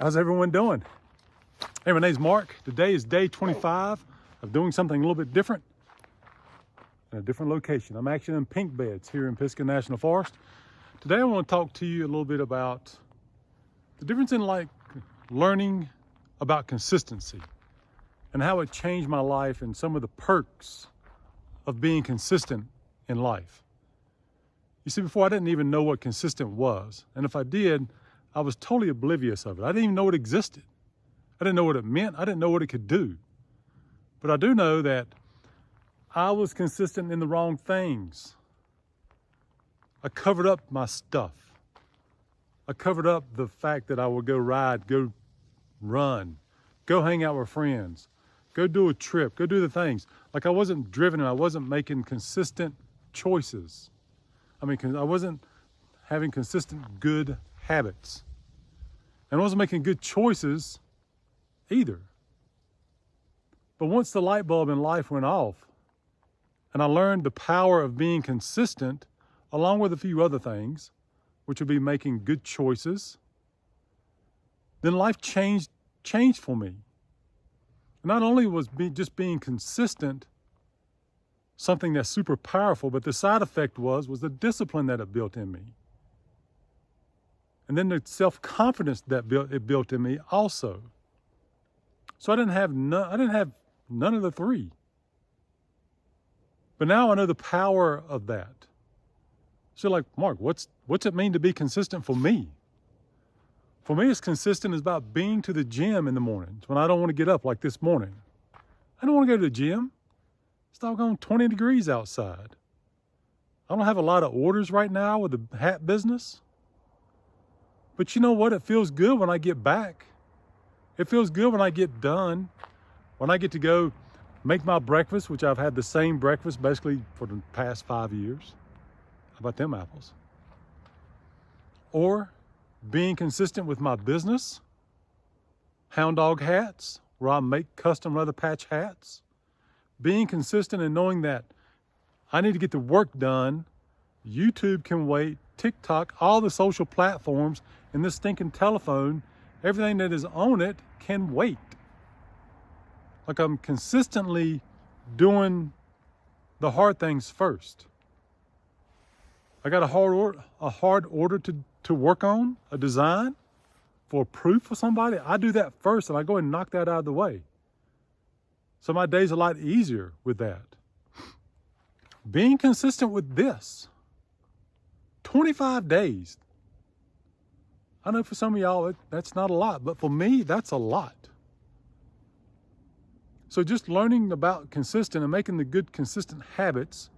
How's everyone doing? Hey, my name's Mark. Today is day 25 of doing something a little bit different in a different location. I'm actually in Pink Beds here in Pisgah National Forest. Today I want to talk to you a little bit about the difference in learning about consistency and how it changed my life and some of the perks of being consistent in life. You see, before I didn't even know what consistent was. And if I did, I was totally oblivious of it. I didn't even know it existed. I didn't know what it meant. I didn't know what it could do. But I do know that I was consistent in the wrong things. I covered up my stuff. I covered up the fact that I would go ride, go run, go hang out with friends, go do a trip, go do the things. Like I wasn't driven and I wasn't making consistent choices. I wasn't having consistent good habits. And I wasn't making good choices either. But once the light bulb in life went off, and I learned the power of being consistent, along with a few other things, which would be making good choices, then life changed for me. Not only was just being consistent something that's super powerful, but the side effect was the discipline that it built in me. And then the self-confidence that it built in me also. So I didn't have none of the three. But now I know the power of that. So like, Mark, what's it mean to be consistent for me? For me, it's consistent is about being to the gym in the mornings when I don't want to get up like this morning. I don't want to go to the gym. It's doggone 20 degrees outside. I don't have a lot of orders right now with the hat business. But you know what? It feels good when I get back. It feels good when I get done. When I get to go make my breakfast, which I've had the same breakfast basically for the past 5 years. How about them apples? Or being consistent with my business, Hound Dog Hats, where I make custom leather patch hats. Being consistent and knowing that I need to get the work done. YouTube can wait, TikTok, all the social platforms, and this stinking telephone, everything that is on it can wait. Like I'm consistently doing the hard things first. I got a hard order to work on, a design for a proof for somebody. I do that first and I go and knock that out of the way. So my day's a lot easier with that. Being consistent with this. 25 days. I know for some of y'all that's not a lot, but for me, that's a lot. So just learning about consistent and making the good consistent habits,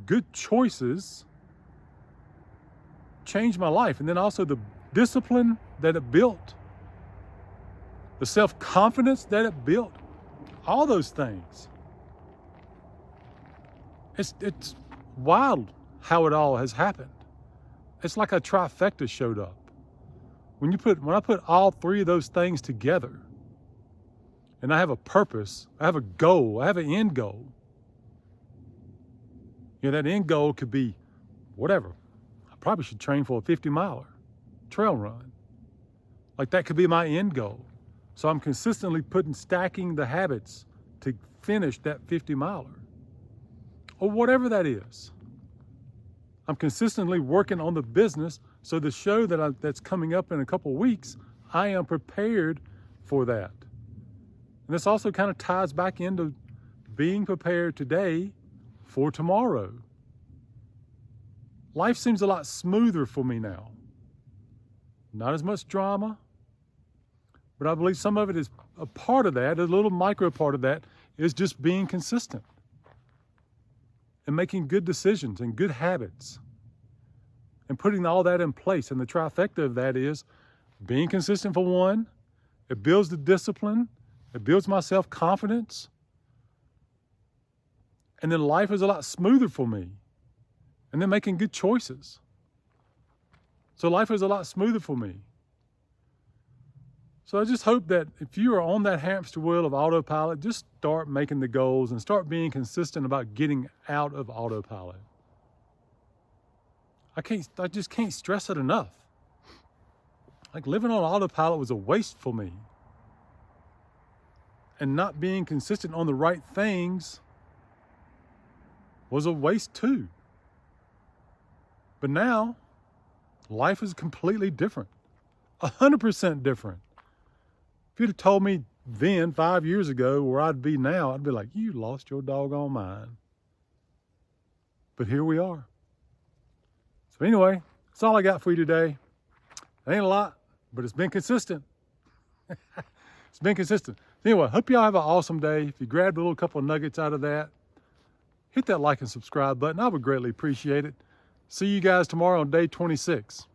good choices, changed my life. And then also the discipline that it built, the self-confidence that it built, all those things. It's wild how it all has happened. It's like a trifecta showed up. When I put all three of those things together, and I have a purpose, I have a goal, I have an end goal. You know, that end goal could be whatever. I probably should train for a 50-miler trail run. Like that could be my end goal. So I'm consistently stacking the habits to finish that 50-miler. Or whatever that is. I'm consistently working on the business, so the show that's coming up in a couple of weeks, I am prepared for that. And this also kind of ties back into being prepared today for tomorrow. Life seems a lot smoother for me now. Not as much drama, but I believe some of it is a part of that, a little micro part of that, is just being consistent and making good decisions and good habits and putting all that in place. And the trifecta of that is being consistent for one, it builds the discipline, it builds my self-confidence, and then life is a lot smoother for me. And then making good choices. So life is a lot smoother for me. So I just hope that if you are on that hamster wheel of autopilot, just start making the goals and start being consistent about getting out of autopilot. I just can't stress it enough. Like living on autopilot was a waste for me. And not being consistent on the right things was a waste too. But now, life is completely different. 100% different. If you'd have told me then, 5 years ago, where I'd be now, I'd be like, you lost your doggone mind. But here we are. So anyway, that's all I got for you today. It ain't a lot, but it's been consistent. It's been consistent. Anyway, hope y'all have an awesome day. If you grabbed a little couple of nuggets out of that, hit that like and subscribe button. I would greatly appreciate it. See you guys tomorrow on day 26.